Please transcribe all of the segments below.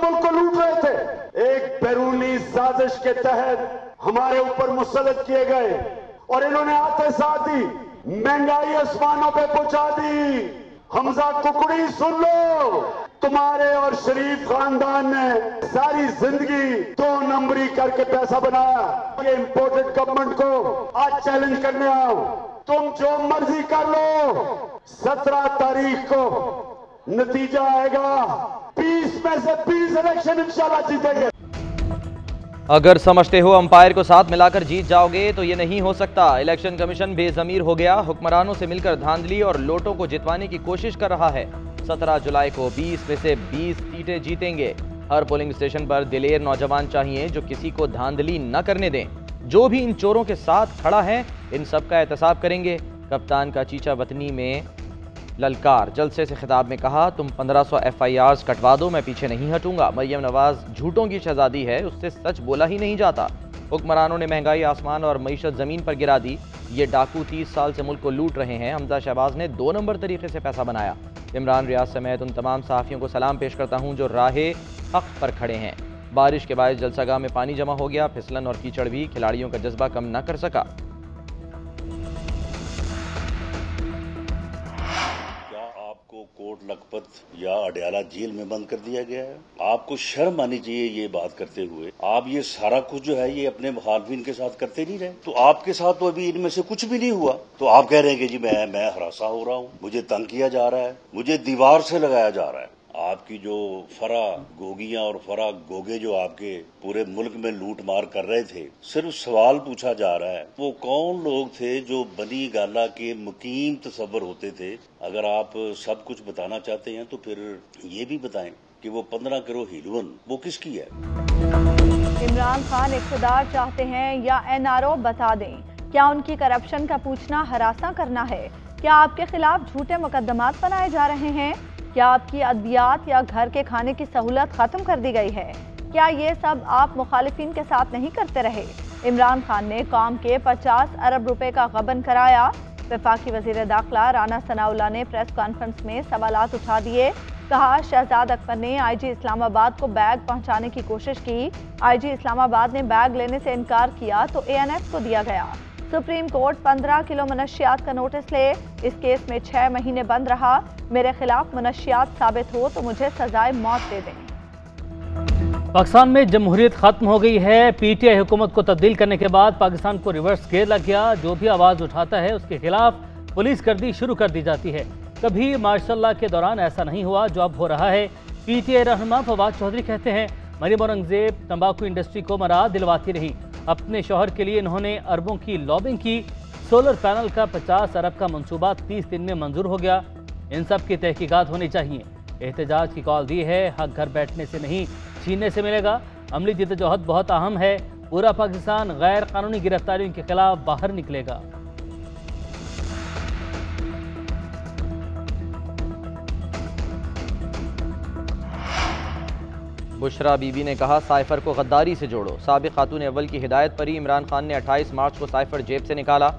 मुल्क को लूट रहे थे। एक बैरूनी साजिश के तहत हमारे ऊपर मुसल्लत किए गए और इन्होंने आते साथ ही महंगाई आसमानों पे पहुंचा दी। हमजा कुकड़ी सुन लो, तुम्हारे और शरीफ खानदान ने सारी जिंदगी 2 नंबरी करके पैसा बनाया। ये इंपोर्टेड गवर्नमेंट को आज चैलेंज करने आओ, तुम जो मर्जी कर लो, 17 तारीख को नतीजा आएगा, 20 में से 20 इलेक्शन इंशाल्लाह जीतेंगे। अगर समझते हो अंपायर को साथ मिलाकर जीत जाओगे तो ये नहीं हो सकता। इलेक्शन कमीशन बेज़मीर हो गया, हुक्मरानों से मिलकर धांधली और लोटों को जितवाने की कोशिश कर रहा है। 17 जुलाई को 20 में से 20 सीटें जीतेंगे। हर पोलिंग स्टेशन पर दिलेर नौजवान चाहिए जो किसी को धांधली न करने दें। जो भी इन चोरों के साथ खड़ा है इन सब का एहतसाब करेंगे। कप्तान का चीचा वतनी में ललकार। जलसे से खिताब में कहा, तुम 1500 FIRs कटवा दो, मैं पीछे नहीं हटूंगा। मरियम नवाज झूठों की शहजादी है, उससे सच बोला ही नहीं जाता। हुक्मरानों ने महंगाई आसमान और मईशत ज़मीन पर गिरा दी। ये डाकू 30 साल से मुल्क को लूट रहे हैं। हमजा शहबाज ने 2 नंबर तरीके से पैसा बनाया। इमरान रियाज समेत उन तमाम सहाफ़ियों को सलाम पेश करता हूँ जो राहे हक़ पर खड़े हैं। बारिश के बाद जलसागाह में पानी जमा हो गया। फिसलन और कीचड़ भी खिलाड़ियों का जज्बा कम न कर सका। कोट लखपत या अडयाला जेल में बंद कर दिया गया है। आपको शर्म आनी चाहिए ये बात करते हुए। आप ये सारा कुछ जो है ये अपने मुखालफिन के साथ करते नहीं रहे, तो आपके साथ तो अभी इनमें से कुछ भी नहीं हुआ, तो आप कह रहे हैं कि जी मैं हरासा हो रहा हूँ, मुझे तंग किया जा रहा है, मुझे दीवार से लगाया जा रहा है। आपकी जो फरा गोगियां और फरा गोगे जो आपके पूरे मुल्क में लूट मार कर रहे थे, सिर्फ सवाल पूछा जा रहा है वो कौन लोग थे जो बनी गाला के मुकीम तसव्वुर होते थे। अगर आप सब कुछ बताना चाहते हैं तो फिर ये भी बताएं कि वो 15 करोड़ हिलवन वो किसकी है। इमरान खान इक़्तिदार चाहते हैं या NRO बता दें। क्या उनकी करप्शन का पूछना हरासा करना है? क्या आपके खिलाफ झूठे मुकदमात बनाए जा रहे हैं? क्या आपकी अद्वियात या घर के खाने की सहूलत खत्म कर दी गई है? क्या ये सब आप मुखालिफिन के साथ नहीं करते रहे? इमरान खान ने कौम के 50 अरब रुपए का गबन कराया। वफाकी वजीर दाखिला राना सनाउल्लाह ने प्रेस कॉन्फ्रेंस में सवालात उठा दिए। कहा, शहजाद अकबर ने IG इस्लामाबाद को बैग पहुंचाने की कोशिश की। IG इस्लामाबाद ने बैग लेने से इनकार किया तो ANS को दिया गया। सुप्रीम कोर्ट 15 किलो मनशियात का नोटिस ले। इस केस में 6 महीने बंद रहा। मेरे खिलाफ मनशियात साबित हो तो मुझे सजाए मौत दे दें। पाकिस्तान में जमहूरियत खत्म हो गई है। PTI हुकूमत को तब्दील करने के बाद पाकिस्तान को रिवर्स गेयर लग गया। जो भी आवाज़ उठाता है उसके खिलाफ पुलिस गर्दी शुरू कर दी जाती है। कभी मार्शल के दौरान ऐसा नहीं हुआ जो अब हो रहा है। PTI रहनुमा फवाद चौधरी कहते हैं, मरियम औरंगजेब तंबाकू इंडस्ट्री को मरा दिलवाती रही। अपने शौहर के लिए इन्होंने अरबों की लॉबिंग की। सोलर पैनल का 50 अरब का मंसूबा 30 दिन में मंजूर हो गया। इन सब की तहकीकात होनी चाहिए। एहतजाज की कॉल दी है, हक घर बैठने से नहीं छीनने से मिलेगा। अमली जिद्दोजहद बहुत अहम है। पूरा पाकिस्तान गैर कानूनी गिरफ्तारियों के खिलाफ बाहर निकलेगा। बुशरा बीबी ने कहा, साइफर को गद्दारी से जोड़ो। साबिक खातून अव्वल की हिदायत पर ही इमरान खान ने 28 मार्च को साइफर जेब से निकाला।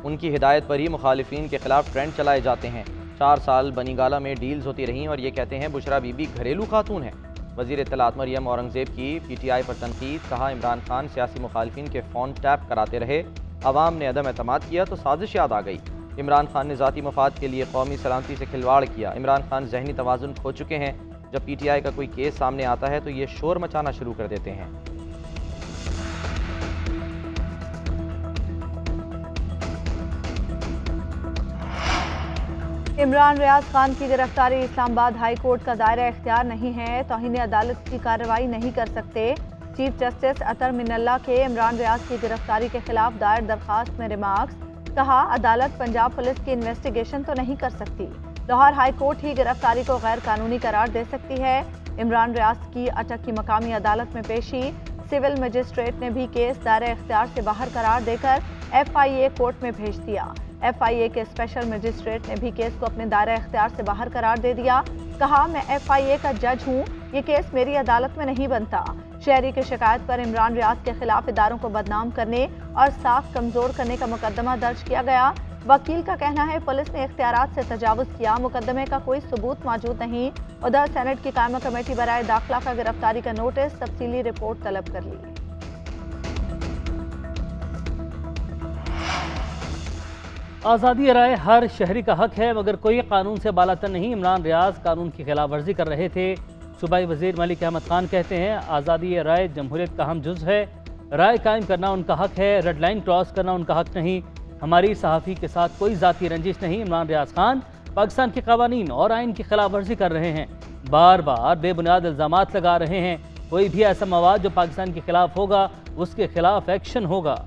उनकी हिदायत पर ही मुखालिफिन के खिलाफ ट्रेंड चलाए जाते हैं। 4 साल बनीगाला में डील्स होती रहीं और ये कहते हैं बुशरा बीबी घरेलू खातून है। वज़ीर इत्तलात मरियम औरंगजेब की PTI पर तनकीद। कहा, इमरान खान सियासी मुखालिफिन के फ़ोन टैप कराते रहे, अवाम ने अदम एतमाद किया तो साजिश याद आ गई। इमरान खान ने ज़ाती मफाद के लिए कौमी सलामती से खिलवाड़ किया। इमरान खान जहनी तवाज़ुन खो चुके हैं। जब PTI का कोई केस सामने आता है तो ये शोर मचाना शुरू कर देते हैं। इमरान रियाज खान की गिरफ्तारी इस्लामाबाद हाई कोर्ट का दायरा इख्तियार नहीं है। तौहीन अदालत की कार्रवाई नहीं कर सकते। चीफ जस्टिस अतर मिनल्ला के इमरान रियाज की गिरफ्तारी के खिलाफ दायर दरखास्त में रिमार्क्स। कहा, अदालत पंजाब पुलिस की इन्वेस्टिगेशन तो नहीं कर सकती। लाहौर हाई कोर्ट ही गिरफ्तारी को गैर कानूनी करार दे सकती है। इमरान रियाज की अटक की मकामी अदालत में पेशी। सिविल मजिस्ट्रेट ने भी केस दायरे इख्तियार से बाहर करार देकर FIA कोर्ट में भेज दिया। FIA के स्पेशल मजिस्ट्रेट ने भी केस को अपने दायरा इख्तियार से बाहर करार दे दिया। कहा, मैं FIA का जज हूँ, ये केस मेरी अदालत में नहीं बनता। शहरी की शिकायत पर इमरान रियाज के खिलाफ इदारों को बदनाम करने और साख कमजोर करने का मुकदमा दर्ज किया गया। वकील का कहना है पुलिस ने इख्तियारात से तजावुज किया, मुकदमे का कोई सबूत मौजूद नहीं। उधर सेनेट की कायमा कमेटी बराए दाखिला का गिरफ्तारी का नोटिस, तफसीली रिपोर्ट तलब कर ली। आज़ादी राय हर शहरी का हक है, मगर कोई कानून से बालातर नहीं। इमरान रियाज कानून की खिलाफ वर्जी कर रहे थे। सूबाई वजीर मलिक अहमद खान कहते हैं आज़ादी राय जमहूरियत का अहम जुज़ है, राय कायम करना उनका हक है, रेड लाइन क्रॉस करना उनका हक नहीं। हमारी सहाफ़ी के साथ कोई ज़ाती रंजिश नहीं। इमरान रियाज खान पाकिस्तान के कवानीन और आइन की खिलाफ वर्जी कर रहे हैं, बार बार बेबुनियाद इल्ज़ामात लगा रहे हैं। कोई भी ऐसा मवाद जो पाकिस्तान के खिलाफ होगा उसके खिलाफ एक्शन होगा।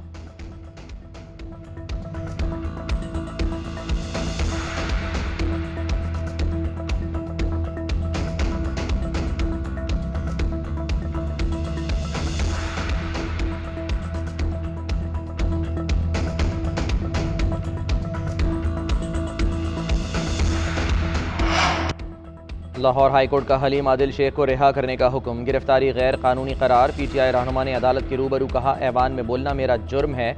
लाहौर हाईकोर्ट का हलीम आदिल शेख को रिहा करने का हुक्म, गिरफ्तारी गैर कानूनी करार। पीटीआई रहनुमा ने अदालत के रूबरू कहा ऐवान में बोलना मेरा जुर्म है,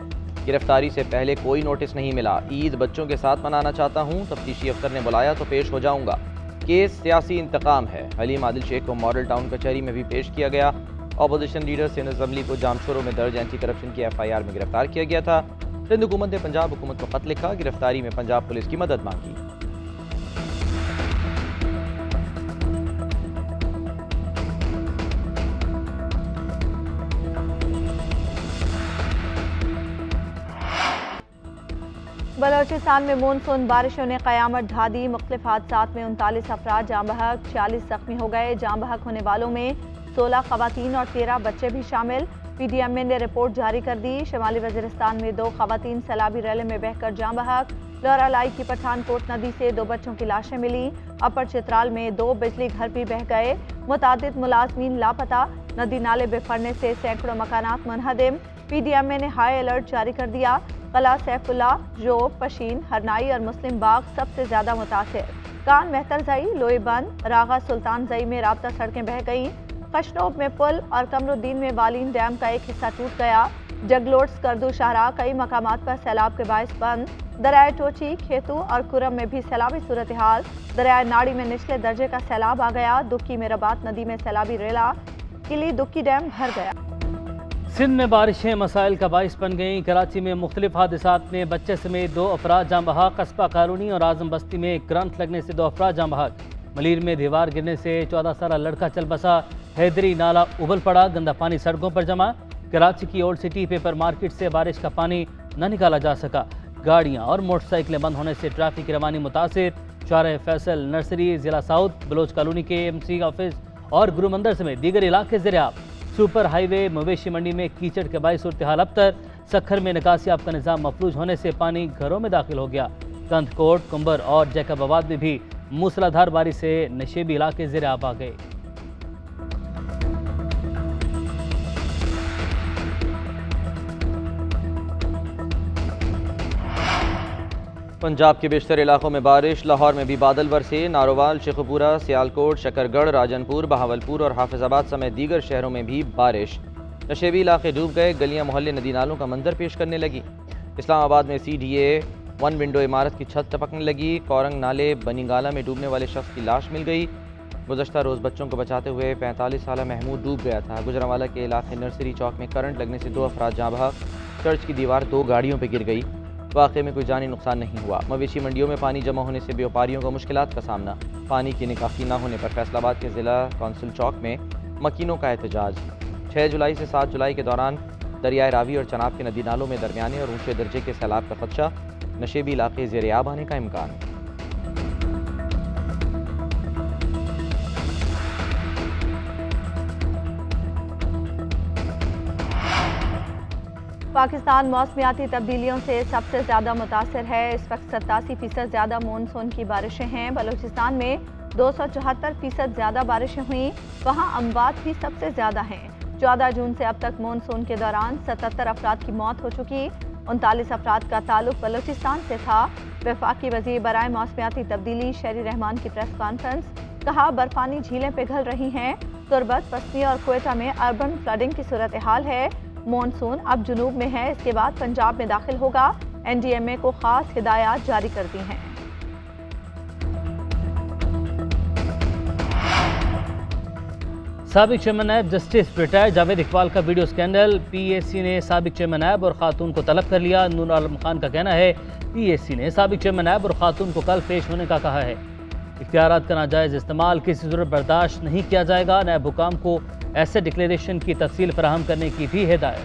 गिरफ्तारी से पहले कोई नोटिस नहीं मिला। ईद बच्चों के साथ मनाना चाहता हूँ, तफ्तीशी अफसर ने बुलाया तो पेश हो जाऊँगा। केस सियासी इंतकाम है। हलीम आदिल शेख को मॉडल टाउन कचहरी में भी पेश किया गया। अपोजिशन लीडर सिंध असम्बली को जामशोरों में दर्ज एंटी करप्शन की FIR में गिरफ्तार किया गया था। सिंध हुकूमत ने पंजाब हुकूमत को खत लिखा, गिरफ्तारी में पंजाब पुलिस की मदद मांगी। बलोचिस्तान में मानसून बारिशों ने क़यामत ढा दी। मुख्तलिफ हादसात में 39 अफराद जाँ बहक, 46 जख्मी हो गए। जाँ बहक होने वालों में 16 खवातीन और 13 बच्चे भी शामिल। PDMA ने रिपोर्ट जारी कर दी। शुमाली वज़ीरिस्तान में 2 खवातीन सैलाबी रैली में बहकर जाँ बहक। लौरालाई की पठानकोट नदी से 2 बच्चों की लाशें मिली। अपर चित्राल में 2 बिजली घर भी बह गए। मुतादिद मुलाजमीन लापता। नदी नाले बिफरने से सैकड़ों मकानात मुनहदिम। PDMA ने हाई अलर्ट जारी कर दिया। कला सैफुल्ला, जोब, पशीन, हरनाई और मुस्लिम बाग सबसे ज्यादा मुतासिर। कान मेहतरजई, लोईबंद, रागा सुल्तान जई में राब्ता सड़कें बह गईं। खशनोब में पुल और कमरुद्दीन में वालीन डैम का एक हिस्सा टूट गया। जगलोट्स, करदू शाहरा कई मकामात पर सैलाब के बायस बंद। दरियाए टोची, खेतू और कुरम में भी सैलाबी सूरत हाल। दरियाए नाड़ी में निचले दर्जे का सैलाब आ गया। दुक्की में रबात नदी में सैलाबी रेला। किली दुक्की डैम भर गया। सिंध में बारिशें मसाइल का बाइस बन गईं। कराची में मुख्तलिफ हादसात में बच्चे समेत 2 अफराद जाँ बहक। कस्बा कॉलोनी और आजम बस्ती में करंट लगने से 2 अफराद जाँ बहक। मलीर में दीवार गिरने से 14 साला लड़का चल बसा। हैदरी नाला उबल पड़ा, गंदा पानी सड़कों पर जमा। कराची की ओल्ड सिटी पेपर मार्केट से बारिश का पानी न निकाला जा सका। गाड़ियाँ और मोटरसाइकिलें बंद होने से ट्रैफिक की रवानी मुतासिर। शाह फैसल, नर्सरी, जिला साउथ, बलोच कॉलोनी के MC ऑफिस और गुरु मंदिर समेत दीगर इलाके ज़ेर-ए-आब। सुपर हाईवे मवेशी मंडी में कीचड़ के बायस सूरत हाल अबतर। सखर में निकासियाब का निज़ाम मफलूज होने से पानी घरों में दाखिल हो गया। कंदकोट, कुंबर और जैकबाबाद में भी मूसलाधार बारिश से नशेबी इलाके ज़ेर-ए-आब आ गए। पंजाब के बेशतर इलाकों में बारिश। लाहौर में भी बादल बरसे। नारोवाल, शेखुपुरा, सियालकोट, शकरगढ़, राजनपुर, बहावलपुर और हाफिजाबाद समेत दीगर शहरों में भी बारिश। नशेबी इलाके डूब गए। गलियां मोहल्ले नदी नालों का मंजर पेश करने लगी। इस्लामाबाद में CDA 1 विंडो इमारत की छत टपकने लगी। कोरंग नाले बनीगाला में डूबने वाले शख्स की लाश मिल गई। गुज़श्ता रोज़ बच्चों को बचाते हुए 45 साला महमूद डूब गया था। गुजरांवाला के इलाके नर्सरी चौक में करंट लगने से 2 अफराद जाँ बहक। चर्च की दीवार 2 गाड़ियों पर गिर गई। वाक़े में कोई जानी नुकसान नहीं हुआ। मवेशी मंडियों में पानी जमा होने से व्यापारियों को मुश्किलात का सामना। पानी की निकासी न होने पर फैसलाबाद के ज़िला कौंसिल चौक में मकीनों का एहतजाज। 6 जुलाई से 7 जुलाई के दौरान दरियाए रावी और चनाब के नदी नालों में दरमियाने और ऊंचे दर्जे के सैलाब का खदशा। नशेबी इलाके ज़ेर-ए-आब आने का इम्कान। पाकिस्तान मौसमियाती तब्दीलियों से सबसे ज़्यादा मुतासर है। इस वक्त 87% ज़्यादा मानसून की बारिशें हैं। बलूचिस्तान में 274% ज़्यादा बारिशें हुई। वहाँ अमवात भी सबसे ज़्यादा हैं। 14 जून से अब तक मानसून के दौरान 77 अफराद की मौत हो चुकी। 39 अफराद का ताल्लुक बलूचिस्तान से था। वफाकी वज़ीर बराए मौसमियाती तब्दीली शेरी रहमान की प्रेस कॉन्फ्रेंस। कहा बर्फानी झीलें पिघल रही हैं। तुरबत, पसनी और क्वेटा में अर्बन फ्लडिंग की सूरत हाल है। मानसून अब जुनूब में है, इसके बाद पंजाब में दाखिल होगा। NDMA को खास हिदायत जारी कर दी हैं। साबिक चेयरमैन नायब जस्टिस रिटायर्ड जावेद इकबाल का वीडियो स्कैंडल। PAC ने साबिक चेयरमैन नायब और खातून को तलब कर लिया। नूर आलम खान का कहना है PAC ने साबिक चेयरमैन नायब और खातून को कल पेश होने का कहा है। इख्तियारात का नाजायज़ इस्तेमाल किसी सूरत बर्दाश्त नहीं किया जाएगा। नायब हुकाम को ऐसे डिक्लेरेशन की तफसील फराहम करने की भी हिदायत।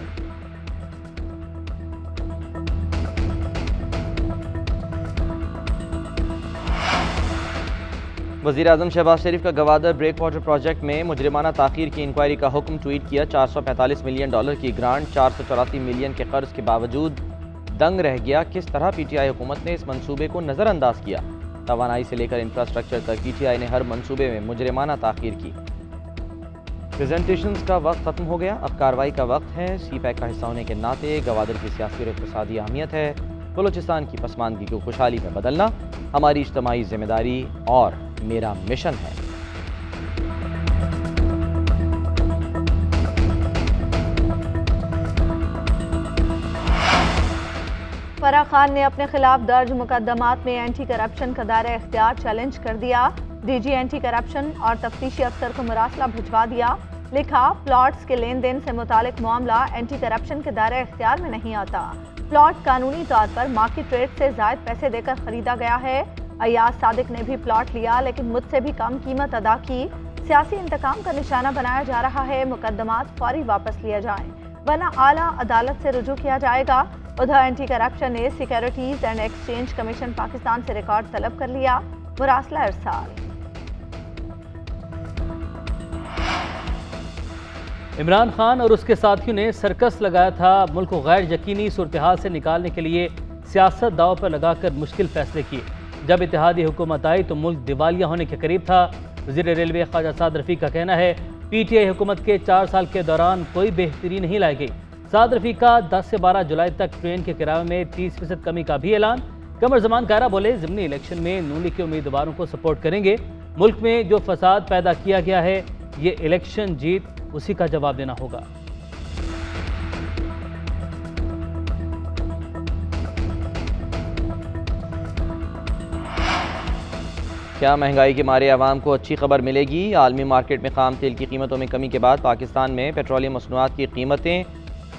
वज़ीर-ए-आज़म शहबाज शरीफ का गवादर ब्रेक वाटर प्रोजेक्ट में मुजरिमाना ताख़ीर की इंक्वायरी का हुक्म ट्वीट किया। $445 मिलियन की ग्रांट 484 मिलियन के कर्ज के बावजूद दंग रह गया। किस तरह PTI हुकूमत ने इस मंसूबे को नज़रअंदाज किया। तवानाई से लेकर इंफ्रास्ट्रक्चर तक PTI ने हर मंसूबे में मुजरिमाना ताख़ीर की। प्रेजेंटेशंस का वक्त ख़त्म हो गया, अब कार्रवाई का वक्त है। CPAC का हिस्सा होने के नाते गवादर की सियासी और इक़्तिसादी अहमियत है। बलूचिस्तान की पसमानदगी को खुशहाली में बदलना हमारी इज्तिमाई जिम्मेदारी और मेरा मिशन है। फराह खान ने अपने खिलाफ दर्ज मुकदमात में एंटी करप्शन का दायरा इख्तियार चैलेंज कर दिया। DG एंटी करप्शन और तफ्तीशी अफसर को मुरासला भिजवा दिया। लिखा, प्लॉट्स के लेन देन से मुतालिक मामला एंटी करप्शन के दायरा इख्तियार में नहीं आता। प्लॉट कानूनी तौर पर मार्केट रेट से ज़ायद पैसे देकर खरीदा गया है। अयाज सादिक ने भी प्लॉट लिया लेकिन मुझसे भी कम कीमत अदा की। सियासी इंतकाम का निशाना बनाया जा रहा है। मुकदमात फौरी वापस लिया जाएं वरना आला अदालत से रुजू किया जाएगा। उधर एंटी करप्शन ने securities and exchange commission Pakistan से रिकॉर्ड तलब कर लिया। मुरासला इरसाल। इमरान खान और उसके साथियों ने सर्कस लगाया था। मुल्क को गैर यकीनी सूरत-ए-हाल से निकालने के लिए सियासत दाव पर लगाकर मुश्किल फैसले किए। जब इत्तेहादी हुकूमत आई तो मुल्क दिवालिया होने के करीब था। वज़ीर रेलवे ख्वाजा साद रफ़ीक का कहना है PTI हुकूमत के 4 साल के दौरान कोई बेहतरी नहीं लाई गई। साद रफ़ीक का 10 से 12 जुलाई तक ट्रेन के किराए में 30% कमी का भी ऐलान। कमर जमान कायरा बोले, ज़िमनी इलेक्शन में नून लीग के उम्मीदवारों को सपोर्ट करेंगे। मुल्क में जो फसाद पैदा किया गया है ये इलेक्शन जीत उसी का जवाब देना होगा। क्या महंगाई के मारे आवाम को अच्छी खबर मिलेगी। आलमी मार्केट में खाम तेल की कीमतों में कमी के बाद पाकिस्तान में पेट्रोलियम मसनूआत की कीमतें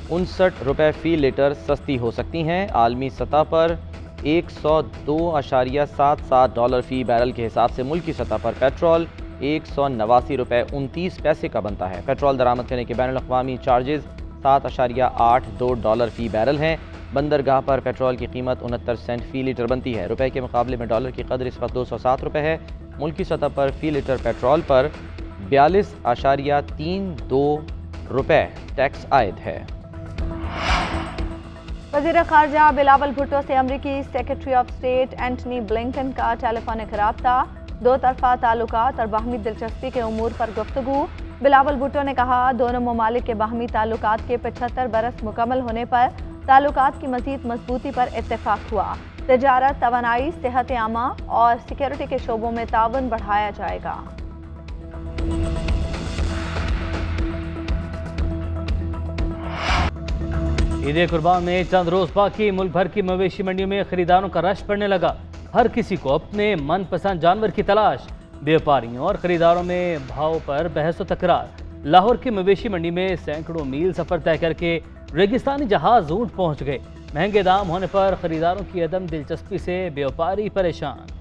59 रुपये फ़ी लीटर सस्ती हो सकती हैं। आलमी सतह पर $102.77 फ़ी बैरल के हिसाब से मुल्क की सतह पर पेट्रोल 189 रुपये 29 पैसे का बनता है। पेट्रोल दरामद करने के बैनुल अक़वामी चार्जेस $7.82 फ़ी बैरल हैं। बंदरगाह पर पेट्रोल की कीमत 69 सेंट फ़ी लीटर बनती है। रुपए के मुकाबले में डॉलर की कदर इस वक्त 207 रुपये है। मुल्क की सतह पर फ़ी लीटर पेट्रोल पर 42.32 रुपये टैक्स आयद है। वज़ीर ख़ारजा बिलावल भुट्टो से अमरीकी secretary of state Antony Blinken का टेलीफोनिक राब्ता। दो तरफ़ा ताल्लुकात और बाहमी दिलचस्पी के उमूर पर गुफ्तगू। बिलावल भुट्टो ने कहा, दोनों ममालिक के बाहमी ताल्लुकात के 75 बरस मुकम्मल होने पर ताल्लुकात की मज़ीद मजबूती पर इत्तेफाक हुआ। तजारत, तवानाई, सेहत आमा और सिक्योरिटी के शोबों में ताउन बढ़ाया जाएगा। ईद कुर्बान में चंद रोज बाकी मुल्क भर की मवेशी मंडियों में खरीदारों का रश पड़ने लगा। हर किसी को अपने मनपसंद जानवर की तलाश। व्यापारियों और खरीदारों में भाव पर बहस व तकरार। लाहौर की मवेशी मंडी में सैकड़ों मील सफर तय करके रेगिस्तानी जहाज ऊंट पहुंच गए। महंगे दाम होने पर खरीदारों की अदम दिलचस्पी से व्यापारी परेशान।